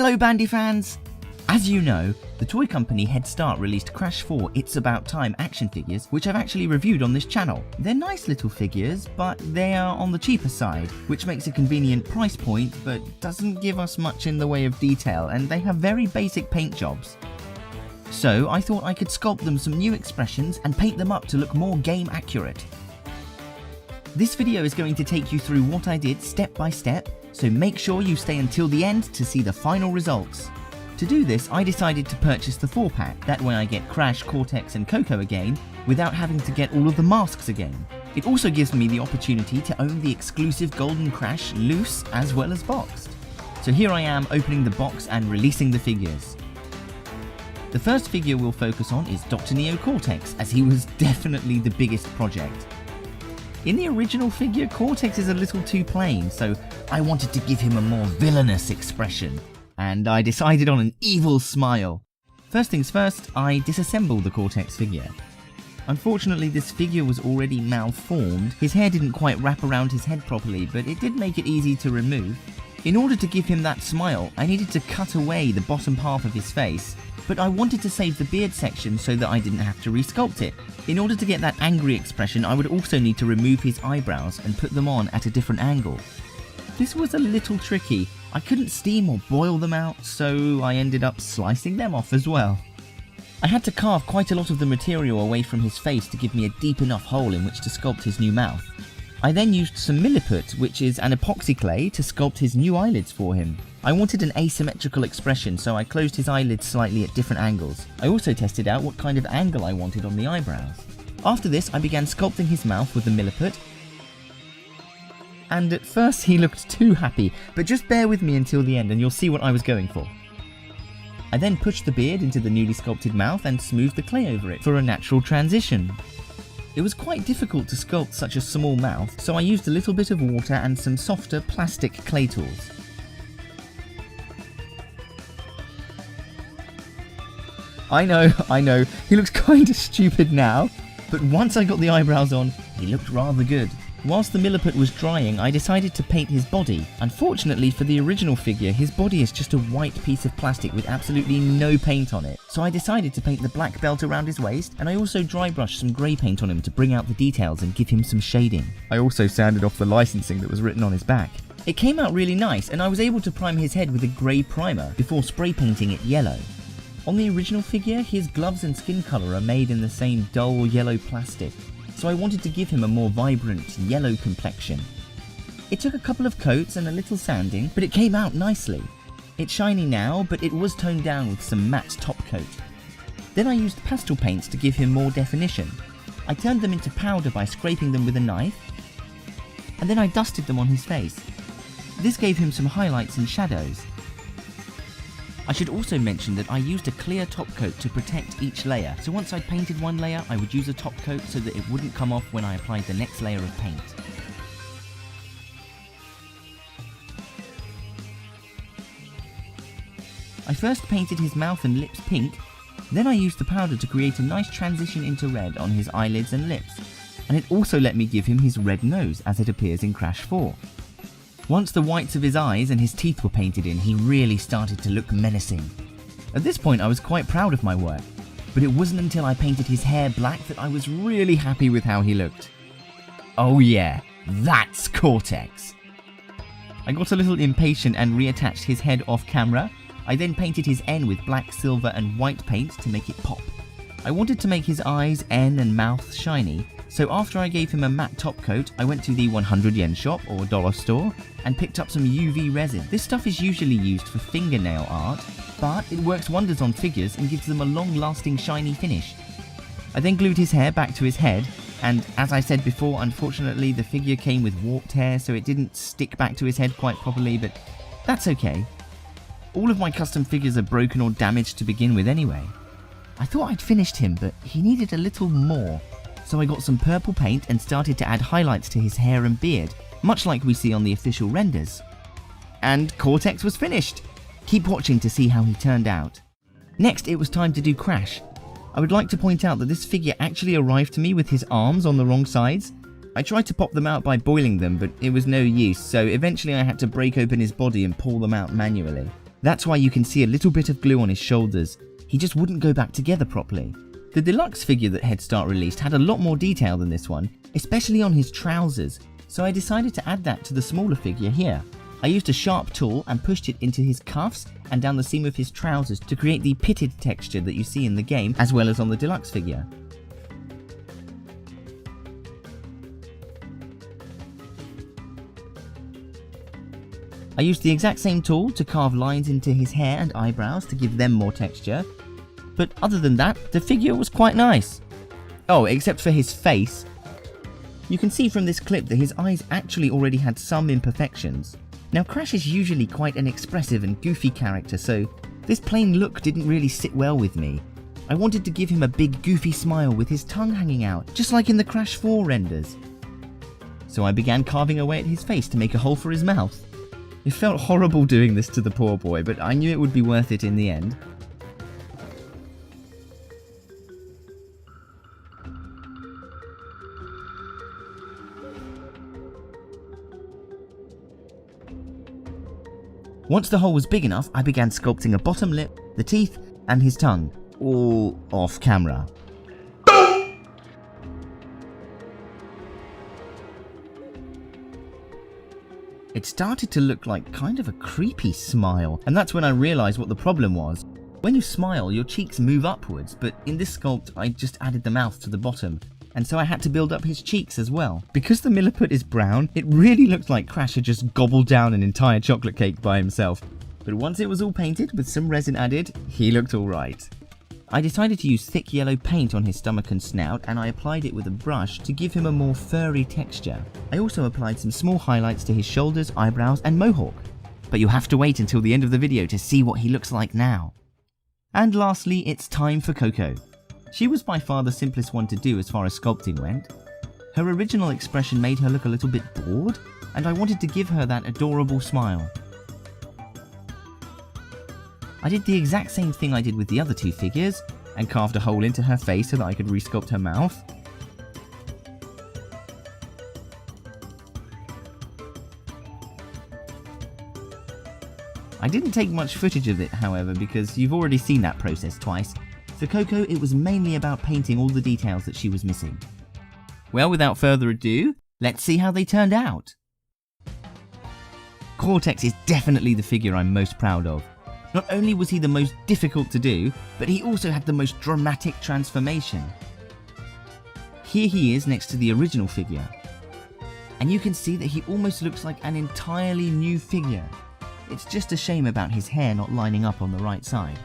Hello Bandifans! As you know, the toy company HeadStart released Crash 4 It's About Time action figures, which I've actually reviewed on this channel. They're nice little figures, but they are on the cheaper side, which makes a convenient price point, but doesn't give us much in the way of detail, and they have very basic paint jobs. So I thought I could sculpt them some new expressions and paint them up to look more game accurate. This video is going to take you through what I did step by step, so make sure you stay until the end to see the final results. To do this, I decided to purchase the 4-pack, that way I get Crash, Cortex and Coco again, without having to get all of the masks again. It also gives me the opportunity to own the exclusive Golden Crash loose as well as boxed. So here I am opening the box and releasing the figures. The first figure we'll focus on is Dr. Neo Cortex, as he was definitely the biggest project. In the original figure, Cortex is a little too plain, so I wanted to give him a more villainous expression, and I decided on an evil smile. First things first, I disassembled the Cortex figure. Unfortunately, this figure was already malformed. His hair didn't quite wrap around his head properly, but it did make it easy to remove. In order to give him that smile, I needed to cut away the bottom half of his face, but I wanted to save the beard section so that I didn't have to resculpt it. In order to get that angry expression, I would also need to remove his eyebrows and put them on at a different angle. This was a little tricky. I couldn't steam or boil them out, so I ended up slicing them off as well. I had to carve quite a lot of the material away from his face to give me a deep enough hole in which to sculpt his new mouth. I then used some milliput, which is an epoxy clay, to sculpt his new eyelids for him. I wanted an asymmetrical expression, so I closed his eyelids slightly at different angles. I also tested out what kind of angle I wanted on the eyebrows. After this, I began sculpting his mouth with the milliput, and at first he looked too happy, but just bear with me until the end and you'll see what I was going for. I then pushed the beard into the newly sculpted mouth and smoothed the clay over it for a natural transition. It was quite difficult to sculpt such a small mouth, so I used a little bit of water and some softer plastic clay tools. I know, he looks kinda stupid now, but once I got the eyebrows on, he looked rather good. Whilst the milliput was drying, I decided to paint his body. Unfortunately for the original figure, his body is just a white piece of plastic with absolutely no paint on it. So I decided to paint the black belt around his waist, and I also dry brushed some grey paint on him to bring out the details and give him some shading. I also sanded off the licensing that was written on his back. It came out really nice, and I was able to prime his head with a grey primer before spray painting it yellow. On the original figure, his gloves and skin colour are made in the same dull yellow plastic, so I wanted to give him a more vibrant yellow complexion. It took a couple of coats and a little sanding, but it came out nicely. It's shiny now, but it was toned down with some matte top coat. Then I used pastel paints to give him more definition. I turned them into powder by scraping them with a knife, and then I dusted them on his face. This gave him some highlights and shadows. I should also mention that I used a clear top coat to protect each layer, so once I'd painted one layer, I would use a top coat so that it wouldn't come off when I applied the next layer of paint. I first painted his mouth and lips pink, then I used the powder to create a nice transition into red on his eyelids and lips, and it also let me give him his red nose as it appears in Crash 4. Once the whites of his eyes and his teeth were painted in, he really started to look menacing. At this point I was quite proud of my work, but it wasn't until I painted his hair black that I was really happy with how he looked. Oh yeah, that's Cortex! I got a little impatient and reattached his head off camera. I then painted his N with black, silver and white paint to make it pop. I wanted to make his eyes, N and mouth shiny, so after I gave him a matte top coat, I went to the 100 yen shop or dollar store and picked up some UV resin. This stuff is usually used for fingernail art, but it works wonders on figures and gives them a long-lasting shiny finish. I then glued his hair back to his head, and as I said before, unfortunately the figure came with warped hair, so it didn't stick back to his head quite properly, but that's okay. All of my custom figures are broken or damaged to begin with anyway. I thought I'd finished him, but he needed a little more. So I got some purple paint and started to add highlights to his hair and beard, much like we see on the official renders. And Cortex was finished! Keep watching to see how he turned out. Next, it was time to do Crash. I would like to point out that this figure actually arrived to me with his arms on the wrong sides. I tried to pop them out by boiling them, but it was no use, so eventually I had to break open his body and pull them out manually. That's why you can see a little bit of glue on his shoulders. He just wouldn't go back together properly. The deluxe figure that HeadStart released had a lot more detail than this one, especially on his trousers, so I decided to add that to the smaller figure here. I used a sharp tool and pushed it into his cuffs and down the seam of his trousers to create the pitted texture that you see in the game as well as on the deluxe figure. I used the exact same tool to carve lines into his hair and eyebrows to give them more texture, but other than that, the figure was quite nice. Oh, except for his face. You can see from this clip that his eyes actually already had some imperfections. Now Crash is usually quite an expressive and goofy character, so this plain look didn't really sit well with me. I wanted to give him a big goofy smile with his tongue hanging out, just like in the Crash 4 renders. So I began carving away at his face to make a hole for his mouth. It felt horrible doing this to the poor boy, but I knew it would be worth it in the end. Once the hole was big enough, I began sculpting a bottom lip, the teeth, and his tongue, all off camera. It started to look like kind of a creepy smile, and that's when I realized what the problem was. When you smile, your cheeks move upwards, but in this sculpt I just added the mouth to the bottom, and so I had to build up his cheeks as well. Because the milliput is brown, it really looked like Crash had just gobbled down an entire chocolate cake by himself. But once it was all painted with some resin added, he looked alright. I decided to use thick yellow paint on his stomach and snout, and I applied it with a brush to give him a more furry texture. I also applied some small highlights to his shoulders, eyebrows and mohawk. But you'll have to wait until the end of the video to see what he looks like now. And lastly, it's time for Coco. She was by far the simplest one to do as far as sculpting went. Her original expression made her look a little bit bored, and I wanted to give her that adorable smile. I did the exact same thing I did with the other two figures, and carved a hole into her face so that I could resculpt her mouth. I didn't take much footage of it, however, because you've already seen that process twice. For Coco, it was mainly about painting all the details that she was missing. Well, without further ado, let's see how they turned out. Cortex is definitely the figure I'm most proud of. Not only was he the most difficult to do, but he also had the most dramatic transformation. Here he is next to the original figure, and you can see that he almost looks like an entirely new figure. It's just a shame about his hair not lining up on the right side.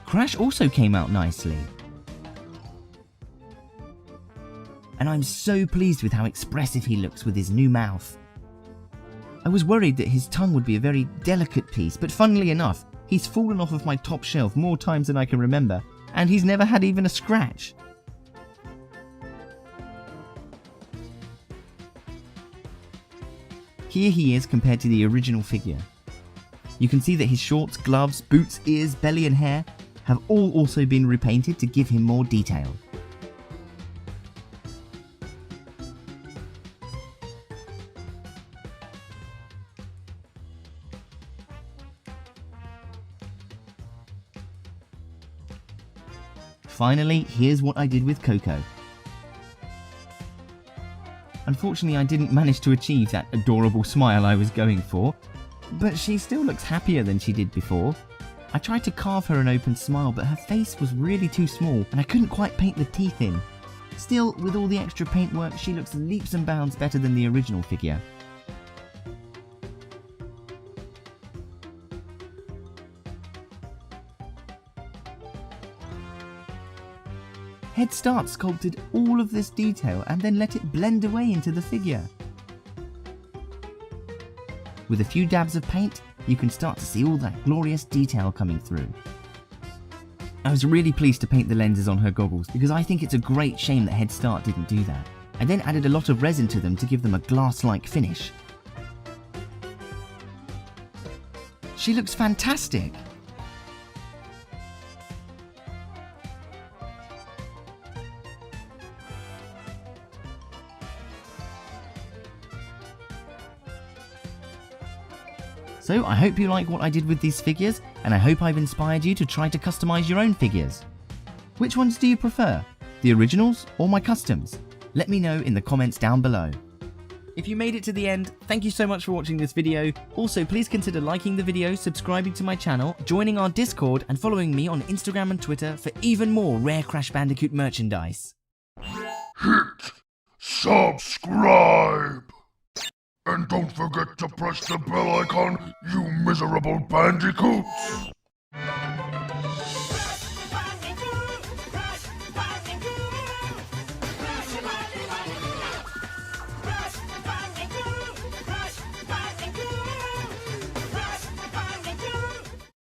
Crash also came out nicely. And I'm so pleased with how expressive he looks with his new mouth. I was worried that his tongue would be a very delicate piece, but funnily enough, he's fallen off of my top shelf more times than I can remember, and he's never had even a scratch. Here he is compared to the original figure. You can see that his shorts, gloves, boots, ears, belly and hair have all also been repainted to give him more detail. Finally, here's what I did with Coco. Unfortunately, I didn't manage to achieve that adorable smile I was going for, but she still looks happier than she did before. I tried to carve her an open smile, but her face was really too small and I couldn't quite paint the teeth in. Still, with all the extra paintwork, she looks leaps and bounds better than the original figure. HeadStart sculpted all of this detail and then let it blend away into the figure. With a few dabs of paint, you can start to see all that glorious detail coming through. I was really pleased to paint the lenses on her goggles because I think it's a great shame that HeadStart didn't do that. I then added a lot of resin to them to give them a glass-like finish. She looks fantastic! So I hope you like what I did with these figures, and I hope I've inspired you to try to customize your own figures. Which ones do you prefer? The originals or my customs? Let me know in the comments down below. If you made it to the end, thank you so much for watching this video. Also, please consider liking the video, subscribing to my channel, joining our Discord, and following me on Instagram and Twitter for even more rare Crash Bandicoot merchandise. Hit subscribe! And don't forget to press the bell icon, you miserable bandicoots!